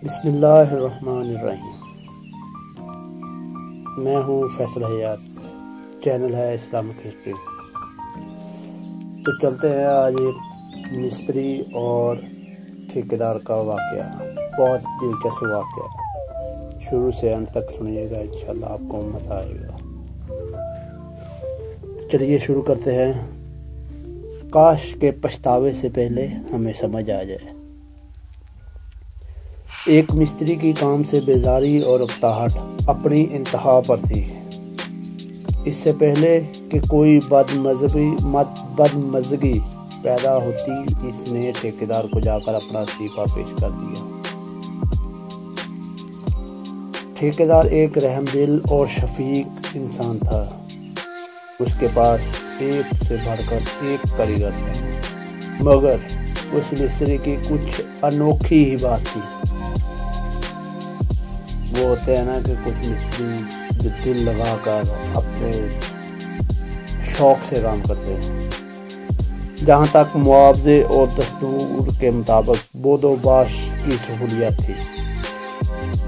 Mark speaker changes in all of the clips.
Speaker 1: بسم اللہ الرحمن الرحیم۔ میں ہوں فیصل حیات، چینل ہے اسلامک ہسٹری۔ تو چلتے ہیں آج ایک مستری اور ٹھیکیدار کا واقعہ، بہت دلچسپ واقعہ ہے۔ شروع سے انت تک سنیے گا، انشاءاللہ آپ کو مزہ آئے گا۔ چلیے شروع کرتے ہیں۔ کاش کے پچھتاوے سے پہلے ہمیں سمجھ آ جائے۔ ایک مستری کی کام سے بیزاری اور اکتاہٹ اپنی انتہا پر تھی۔ اس سے پہلے کہ کوئی بدمزگی پیدا ہوتی، اس نے ٹھیکیدار کو جا کر اپنا استعفیٰ پیش کر دیا۔ ٹھیکیدار ایک رحم دل اور شفیق انسان تھا۔ اس کے پاس ایک سے بڑھ کر ایک کاریگر تھا، مگر اس مستری کی کچھ انوکھی ہی بات تھی۔ وہ ہوتے ہیں نا کہ کچھ مستری جو دل لگا کر اپنے شوق سے کام کرتے ہیں۔ جہاں تک معاوضے اور دستور کے مطابق بود و باش کی سہولیات تھی،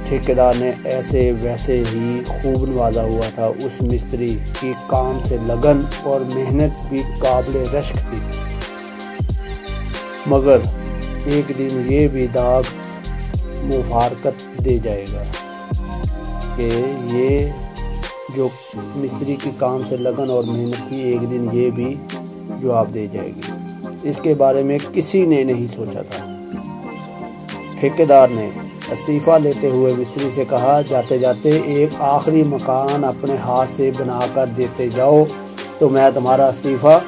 Speaker 1: ٹھیکیدار نے ایسے ویسے ہی خوب نوازا ہوا تھا۔ اس مستری کی کام سے لگن اور محنت بھی قابل رشک تھی، مگر ایک دن یہ بھی داغ مفارقت دے جائے گا کہ یہ جو مستری کی کام سے لگن اور محنت کی، ایک دن یہ بھی جواب دے جائے گی۔ اس کے بارے میں کسی نے نہیں سوچا تھا۔ ٹھیکیدار نے استعفیٰ لیتے ہوئے مستری سے کہا، جاتے جاتے ایک آخری مکان اپنے ہاتھ سے بنا کر دیتے جاؤ تو میں تمہارا استعفیٰ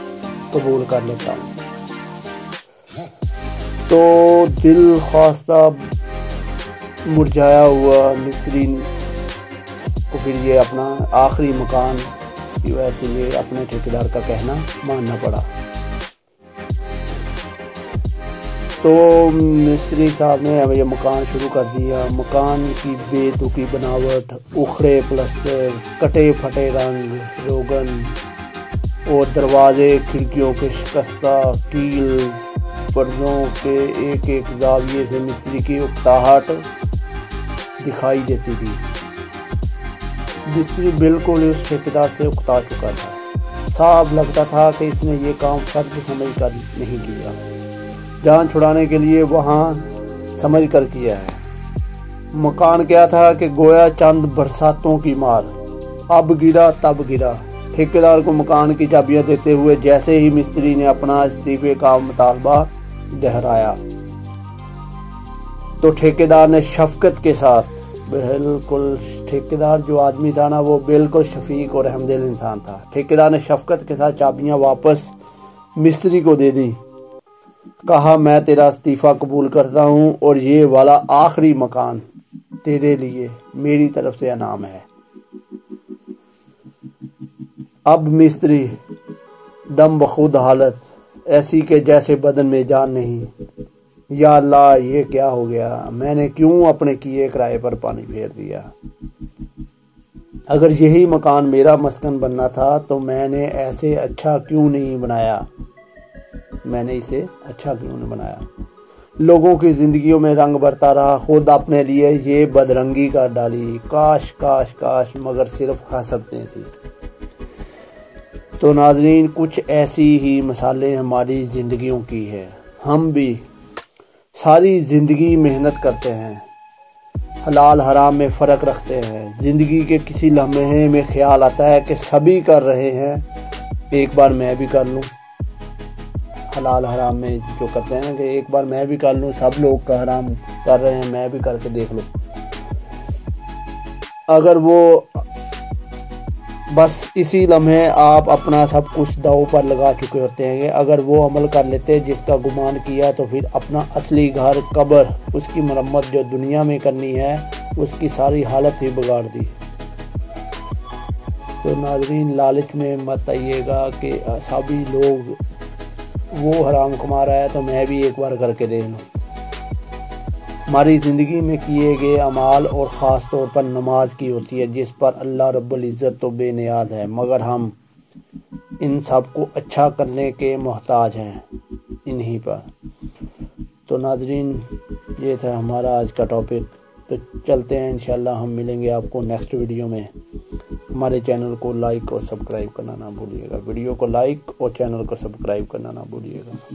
Speaker 1: قبول کر لیتا ہوں۔ تو دل خواستہ مرجھایا ہوا مستری کو پھر یہ اپنا آخری مکان کی وجہ سے یہ اپنے ٹھیکیدار کا کہنا ماننا پڑا۔ تو مستری صاحب نے یہ مکان شروع کر دیا۔ مکان کی بے تکی بناوٹ، اکھڑے پلسٹر، کٹے پھٹے رنگ روگن اور دروازے کھڑکیوں کے شکستہ کیل پردوں کے ایک ایک زاویے سے مستری کی اکتاہٹ دکھائی دیتی تھی۔ مستری بالکل اس ٹھیکیدار سے اکتا چکا تھا۔ صاف لگتا تھا کہ اس نے یہ کام فرض سمجھ کر نہیں کیا، جان چھڑانے کے لیے وہاں سمجھ کر کیا ہے۔ مکان کیا تھا کہ گویا چند برساتوں کی مار، اب گرا تب گرا۔ ٹھیکیدار کو مکان کی چابیاں دیتے ہوئے جیسے ہی مستری نے اپنا استعفے کا مطالبہ دہرایا تو ٹھیکیدار نے شفقت کے ساتھ، بالکل ٹھیکیدار جو آدمی تھا نا وہ بالکل شفیق اور رحمدل انسان تھا، ٹھیکیدار نے شفقت کے ساتھ چابیاں واپس مستری کو دے دی۔ کہا، میں تیرا استعفیٰ قبول کرتا ہوں اور یہ والا آخری مکان تیرے لیے میری طرف سے انعام ہے۔ اب مستری دم بخود حالت ایسی کہ جیسے بدن میں جان نہیں۔ یا اللہ، یہ کیا ہو گیا؟ میں نے کیوں اپنے کیے کرائے پر پانی پھیر دیا؟ اگر یہی مکان میرا مسکن بننا تھا تو میں نے ایسے اچھا کیوں نہیں بنایا؟ لوگوں کی زندگیوں میں رنگ بھرتا رہا، خود اپنے لیے یہ بدرنگی کر ڈالی۔ کاش کاش کاش، مگر صرف حسرتیں تھیں۔ تو ناظرین، کچھ ایسی ہی مثالیں ہماری زندگیوں کی ہے۔ ہم بھی ساری زندگی محنت کرتے ہیں، حلال حرام میں فرق رکھتے ہیں۔ زندگی کے کسی لمحے میں خیال آتا ہے کہ سبھی کر رہے ہیں، ایک بار میں بھی کر لوں۔ حلال حرام میں جو کرتے ہیں کہ ایک بار میں بھی کر لوں، سب لوگ کا حرام کر رہے ہیں، میں بھی کر کے دیکھ لوں۔ اگر وہ بس اسی لمحے آپ اپنا سب کچھ داؤ پر لگا چکے ہوتے ہیں، اگر وہ عمل کر لیتے جس کا گمان کیا تو پھر اپنا اصلی گھر قبر، اس کی مرمت جو دنیا میں کرنی ہے، اس کی ساری حالت ہی بگاڑ دی۔ تو ناظرین، لالچ میں مت آئیے گا کہ سبھی لوگ وہ حرام کما رہا ہے تو میں بھی ایک بار کر کے دیکھ لوں۔ ہماری زندگی میں کیے گئے اعمال اور خاص طور پر نماز کی ہوتی ہے، جس پر اللہ رب العزت تو بے نیاز ہے، مگر ہم ان سب کو اچھا کرنے کے محتاج ہیں انہی پر۔ تو ناظرین، یہ تھا ہمارا آج کا ٹاپک. تو چلتے ہیں انشاءاللہ ہم ملیں گے آپ کو نیکسٹ ویڈیو میں. ہمارے چینل کو لائک اور سبسکرائب کرنا نہ بھولیے گا. ویڈیو کو لائک اور چینل کو سبسکرائب کرنا نہ بھولیے گا.